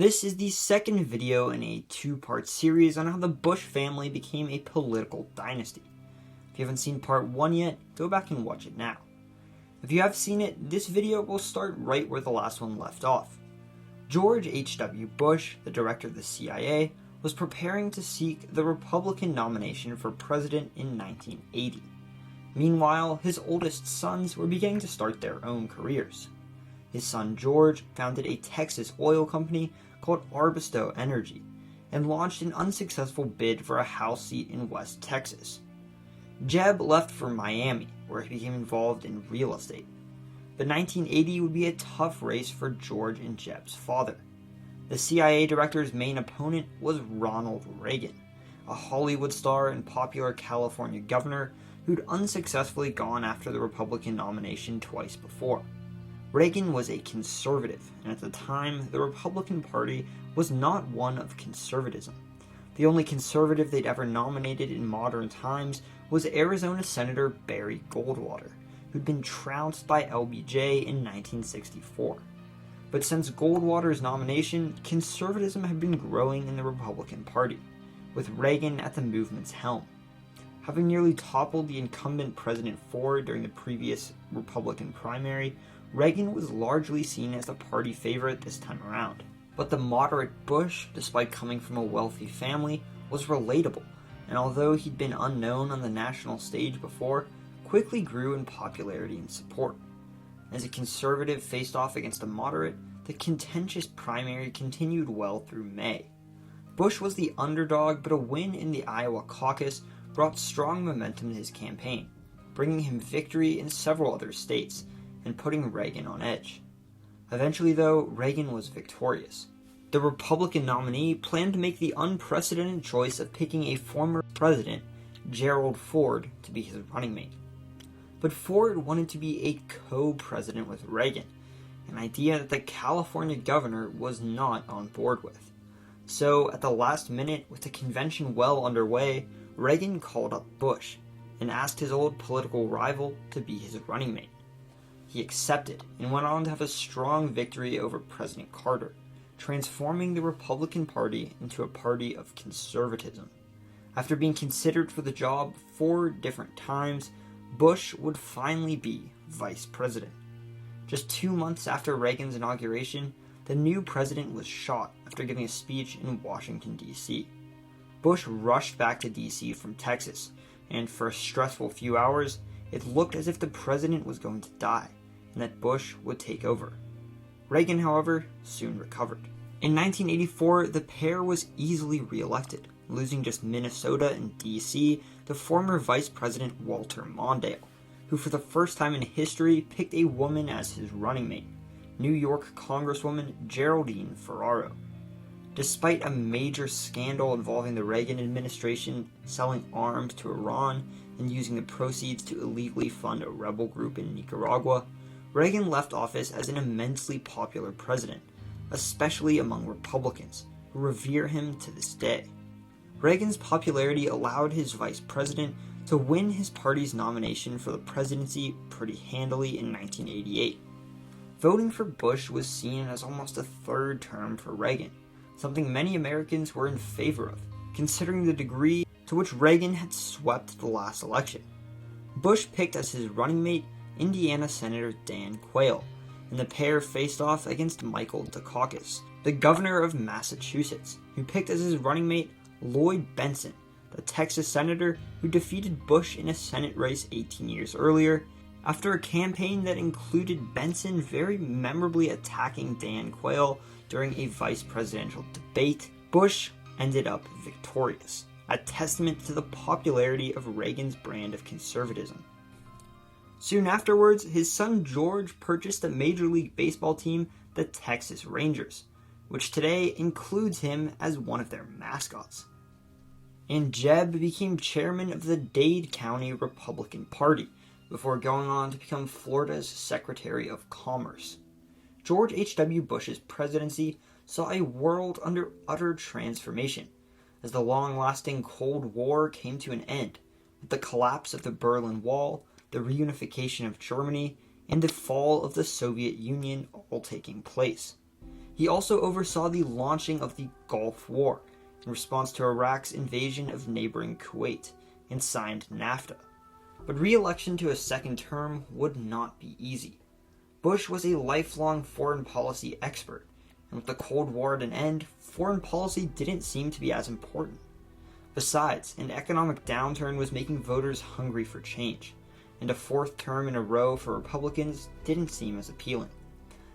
This is the second video in a two-part series on how the Bush family became a political dynasty. If you haven't seen part 1 yet, go back and watch it now. If you have seen it, this video will start right where the last one left off. George H.W. Bush, the director of the CIA, was preparing to seek the Republican nomination for president in 1980. Meanwhile, his oldest sons were beginning to start their own careers. His son George founded a Texas oil company called Arbusto Energy and launched an unsuccessful bid for a House seat in West Texas. Jeb left for Miami, where he became involved in real estate. But 1980 would be a tough race for George and Jeb's father. The CIA director's main opponent was Ronald Reagan, a Hollywood star and popular California governor who'd unsuccessfully gone after the Republican nomination twice before. Reagan was a conservative, and at the time, the Republican Party was not one of conservatism. The only conservative they'd ever nominated in modern times was Arizona Senator Barry Goldwater, who'd been trounced by LBJ in 1964. But since Goldwater's nomination, conservatism had been growing in the Republican Party, with Reagan at the movement's helm. Having nearly toppled the incumbent President Ford during the previous Republican primary, Reagan was largely seen as the party favorite this time around. But the moderate Bush, despite coming from a wealthy family, was relatable, and although he'd been unknown on the national stage before, quickly grew in popularity and support. As a conservative faced off against a moderate, the contentious primary continued well through May. Bush was the underdog, but a win in the Iowa caucus brought strong momentum to his campaign, bringing him victory in several other states, and putting Reagan on edge. Eventually, though, Reagan was victorious. The Republican nominee planned to make the unprecedented choice of picking a former president, Gerald Ford, to be his running mate. But Ford wanted to be a co-president with Reagan, an idea that the California governor was not on board with. So, at the last minute, with the convention well underway, Reagan called up Bush and asked his old political rival to be his running mate. He accepted and went on to have a strong victory over President Carter, transforming the Republican Party into a party of conservatism. After being considered for the job 4 different times, Bush would finally be vice president. Just 2 months after Reagan's inauguration, the new president was shot after giving a speech in Washington, D.C. Bush rushed back to D.C. from Texas, and for a stressful few hours, it looked as if the president was going to die, and that Bush would take over. Reagan, however, soon recovered. In 1984, the pair was easily re-elected, losing just Minnesota and D.C. to former Vice President Walter Mondale, who for the first time in history picked a woman as his running mate, New York Congresswoman Geraldine Ferraro. Despite a major scandal involving the Reagan administration selling arms to Iran and using the proceeds to illegally fund a rebel group in Nicaragua, Reagan left office as an immensely popular president, especially among Republicans, who revere him to this day. Reagan's popularity allowed his vice president to win his party's nomination for the presidency pretty handily in 1988. Voting for Bush was seen as almost a third term for Reagan, something many Americans were in favor of, considering the degree to which Reagan had swept the last election. Bush picked as his running mate Indiana Senator Dan Quayle, and the pair faced off against Michael Dukakis, the governor of Massachusetts, who picked as his running mate Lloyd Bentsen, the Texas senator who defeated Bush in a Senate race 18 years earlier, after a campaign that included Bentsen very memorably attacking Dan Quayle during a vice presidential debate. Bush ended up victorious, a testament to the popularity of Reagan's brand of conservatism. Soon afterwards, his son George purchased a Major League Baseball team, the Texas Rangers, which today includes him as one of their mascots. And Jeb became chairman of the Dade County Republican Party, before going on to become Florida's Secretary of Commerce. George H.W. Bush's presidency saw a world under utter transformation, as the long-lasting Cold War came to an end, with the collapse of the Berlin Wall, the reunification of Germany, and the fall of the Soviet Union all taking place. He also oversaw the launching of the Gulf War in response to Iraq's invasion of neighboring Kuwait, and signed NAFTA. But re-election to a second term would not be easy. Bush was a lifelong foreign policy expert, and with the Cold War at an end, foreign policy didn't seem to be as important. Besides, an economic downturn was making voters hungry for change, and a fourth term in a row for Republicans didn't seem as appealing.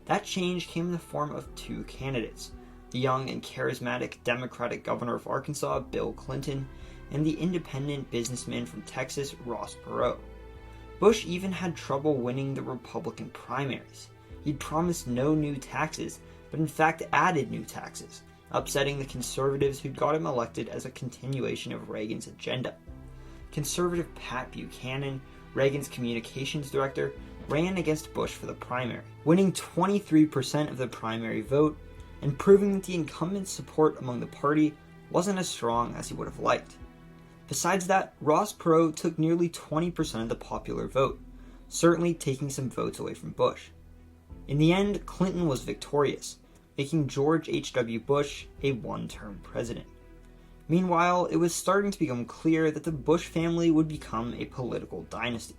That change came in the form of two candidates, the young and charismatic Democratic governor of Arkansas, Bill Clinton, and the independent businessman from Texas, Ross Perot. Bush even had trouble winning the Republican primaries. He'd promised no new taxes, but in fact added new taxes, upsetting the conservatives who'd got him elected as a continuation of Reagan's agenda. Conservative Pat Buchanan, Reagan's communications director, ran against Bush for the primary, winning 23% of the primary vote and proving that the incumbent's support among the party wasn't as strong as he would have liked. Besides that, Ross Perot took nearly 20% of the popular vote, certainly taking some votes away from Bush. In the end, Clinton was victorious, making George H.W. Bush a one-term president. Meanwhile, it was starting to become clear that the Bush family would become a political dynasty.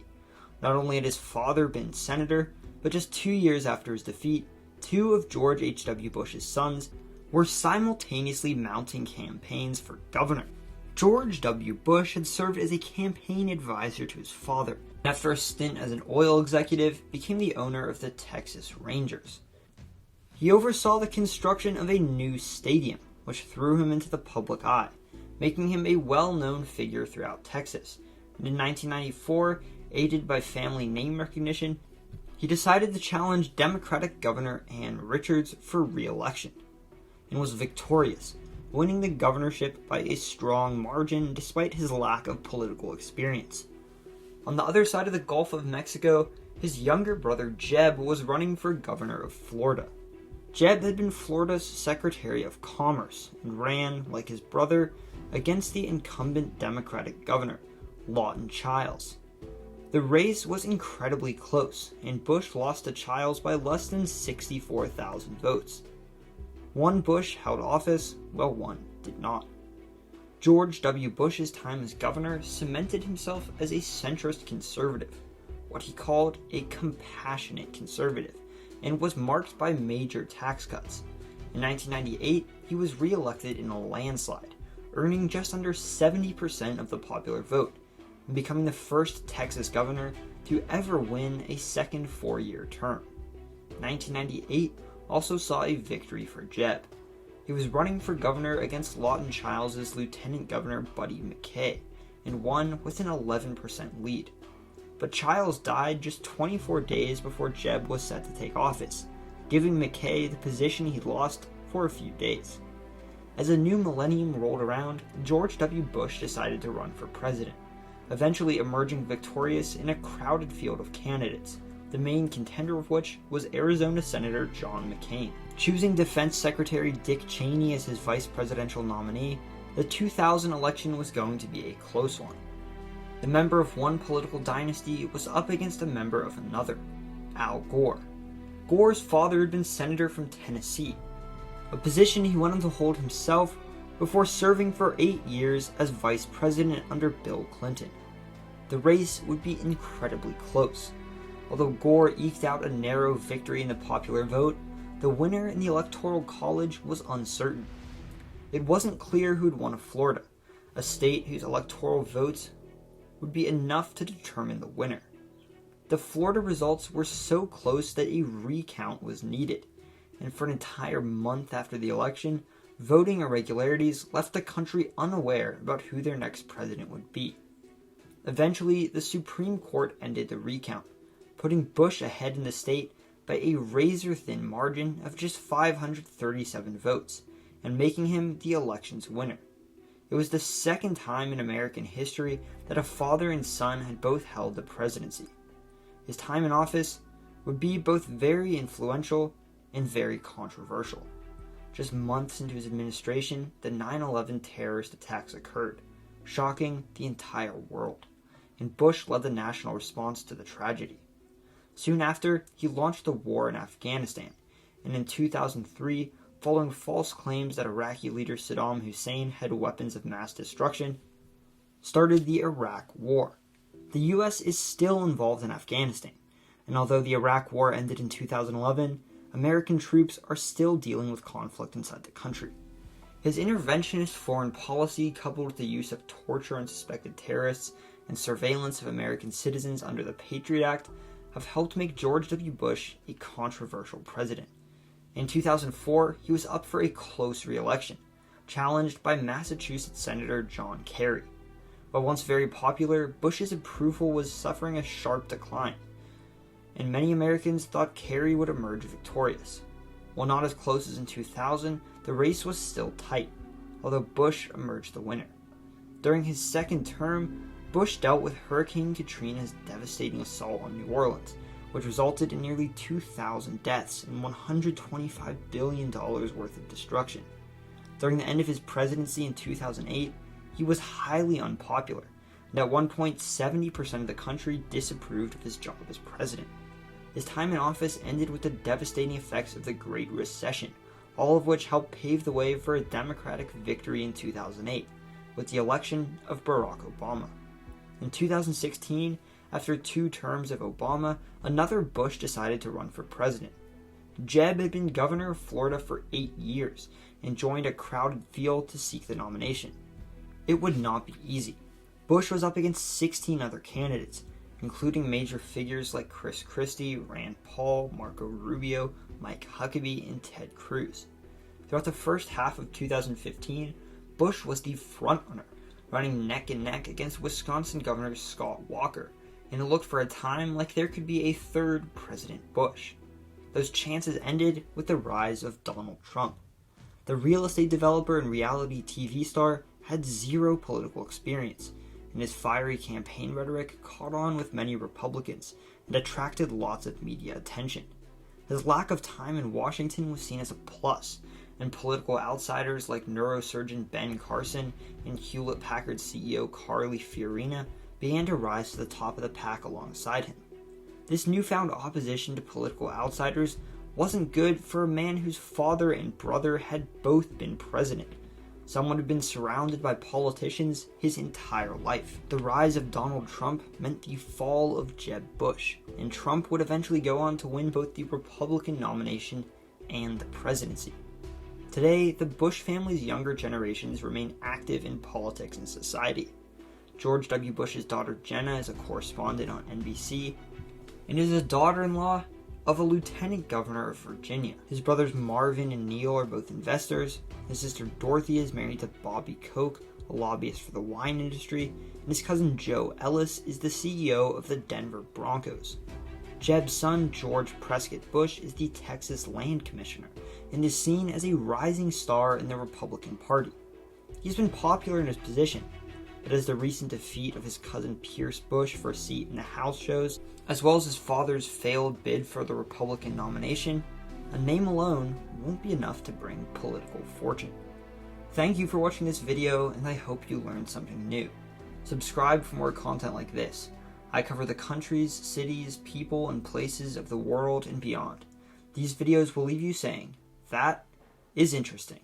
Not only had his father been senator, but just 2 years after his defeat, two of George H.W. Bush's sons were simultaneously mounting campaigns for governor. George W. Bush had served as a campaign advisor to his father, and after a stint as an oil executive, became the owner of the Texas Rangers. He oversaw the construction of a new stadium, which threw him into the public eye, making him a well-known figure throughout Texas. And in 1994, aided by family name recognition, he decided to challenge Democratic Governor Ann Richards for re-election, and was victorious, winning the governorship by a strong margin despite his lack of political experience. On the other side of the Gulf of Mexico, his younger brother Jeb was running for governor of Florida. Jeb had been Florida's Secretary of Commerce and ran, like his brother, against the incumbent Democratic governor, Lawton Chiles. The race was incredibly close, and Bush lost to Chiles by less than 64,000 votes. One Bush held office, while one did not. George W. Bush's time as governor cemented himself as a centrist conservative, what he called a compassionate conservative, and was marked by major tax cuts. In 1998, he was re-elected in a landslide, earning just under 70% of the popular vote, and becoming the first Texas governor to ever win a second four-year term. 1998 also saw a victory for Jeb. He was running for governor against Lawton Chiles' Lieutenant Governor Buddy McKay, and won with an 11% lead. But Chiles died just 24 days before Jeb was set to take office, giving McKay the position he lost for a few days. As a new millennium rolled around, George W. Bush decided to run for president, eventually emerging victorious in a crowded field of candidates, the main contender of which was Arizona Senator John McCain. Choosing Defense Secretary Dick Cheney as his vice presidential nominee, the 2000 election was going to be a close one. The member of one political dynasty was up against a member of another, Al Gore. Gore's father had been senator from Tennessee, a position he went on to hold himself before serving for 8 years as vice president under Bill Clinton. The race would be incredibly close. Although Gore eked out a narrow victory in the popular vote, the winner in the Electoral College was uncertain. It wasn't clear who'd won Florida, a state whose electoral votes would be enough to determine the winner. The Florida results were so close that a recount was needed, and for an entire month after the election, voting irregularities left the country unaware about who their next president would be. Eventually, the Supreme Court ended the recount, putting Bush ahead in the state by a razor-thin margin of just 537 votes, and making him the election's winner. It was the second time in American history that a father and son had both held the presidency. His time in office would be both very influential and very controversial. Just months into his administration, the 9/11 terrorist attacks occurred, shocking the entire world, and Bush led the national response to the tragedy. Soon after, he launched the war in Afghanistan, and in 2003 following false claims that Iraqi leader Saddam Hussein had weapons of mass destruction, started the Iraq War. The U.S. is still involved in Afghanistan, and although the Iraq War ended in 2011, American troops are still dealing with conflict inside the country. His interventionist foreign policy, coupled with the use of torture on suspected terrorists and surveillance of American citizens under the Patriot Act, have helped make George W. Bush a controversial president. In 2004, he was up for a close re-election, challenged by Massachusetts Senator John Kerry. But once very popular, Bush's approval was suffering a sharp decline, and many Americans thought Kerry would emerge victorious. While not as close as in 2000, the race was still tight, although Bush emerged the winner. During his second term, Bush dealt with Hurricane Katrina's devastating assault on New Orleans, which resulted in nearly 2,000 deaths and $125 billion worth of destruction. During the end of his presidency in 2008, he was highly unpopular, and at one point 70% of the country disapproved of his job as president. His time in office ended with the devastating effects of the Great Recession, all of which helped pave the way for a Democratic victory in 2008, with the election of Barack Obama. In 2016, after 2 terms of Obama, another Bush decided to run for president. Jeb had been governor of Florida for 8 years and joined a crowded field to seek the nomination. It would not be easy. Bush was up against 16 other candidates, including major figures like Chris Christie, Rand Paul, Marco Rubio, Mike Huckabee, and Ted Cruz. Throughout the first half of 2015, Bush was the frontrunner, running neck and neck against Wisconsin Governor Scott Walker, and it looked for a time like there could be a third President Bush. Those chances ended with the rise of Donald Trump. The real estate developer and reality TV star had zero political experience, and his fiery campaign rhetoric caught on with many Republicans and attracted lots of media attention. His lack of time in Washington was seen as a plus, and political outsiders like neurosurgeon Ben Carson and Hewlett-Packard CEO Carly Fiorina began to rise to the top of the pack alongside him. This newfound opposition to political outsiders wasn't good for a man whose father and brother had both been president, someone who'd been surrounded by politicians his entire life. The rise of Donald Trump meant the fall of Jeb Bush, and Trump would eventually go on to win both the Republican nomination and the presidency. Today, the Bush family's younger generations remain active in politics and society. George W. Bush's daughter Jenna is a correspondent on NBC, and is a daughter-in-law of a lieutenant governor of Virginia. His brothers Marvin and Neil are both investors. His sister Dorothy is married to Bobby Koch, a lobbyist for the wine industry, and his cousin Joe Ellis is the CEO of the Denver Broncos. Jeb's son George Prescott Bush is the Texas Land Commissioner and is seen as a rising star in the Republican Party. He's been popular in his position, but as the recent defeat of his cousin Pierce Bush for a seat in the House shows, as well as his father's failed bid for the Republican nomination, a name alone won't be enough to bring political fortune. Thank you for watching this video, and I hope you learned something new. Subscribe for more content like this. I cover the countries, cities, people, and places of the world and beyond. These videos will leave you saying, that is interesting.